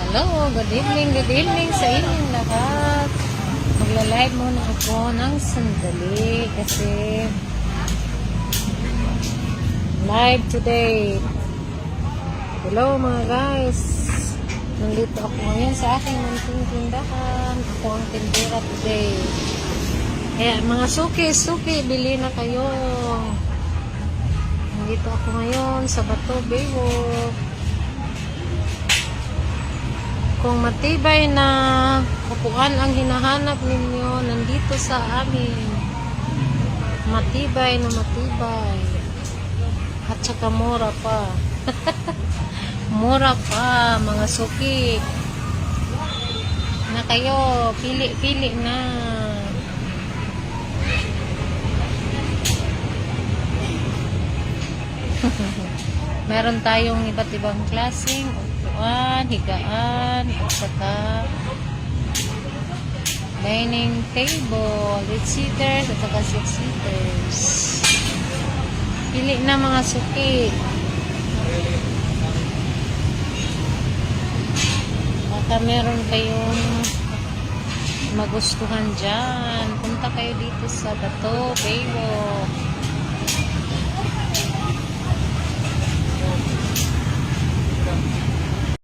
Hello, good evening sa inyong lahat. Magla-live muna ako ng sandali kasi live today. Hello mga guys. Nandito ako ngayon sa aking munting tindahan. Ako ang tindera today. Kaya mga suki, bili na kayo. Nandito ako ngayon sa Bato, Baywalk. Kung matibay na upuan ang hinahanap ninyo, nandito sa amin. Matibay na matibay. At saka mura pa. Mura pa, mga suki. Na kayo, pili na. Meron tayong iba't ibang klaseng upuan, higaan, at saka dining table, 8-seaters, at saka 6-seaters. Pili na mga suki. Baka meron kayong magustuhan dyan. Punta kayo dito sa Bato, Baywalk.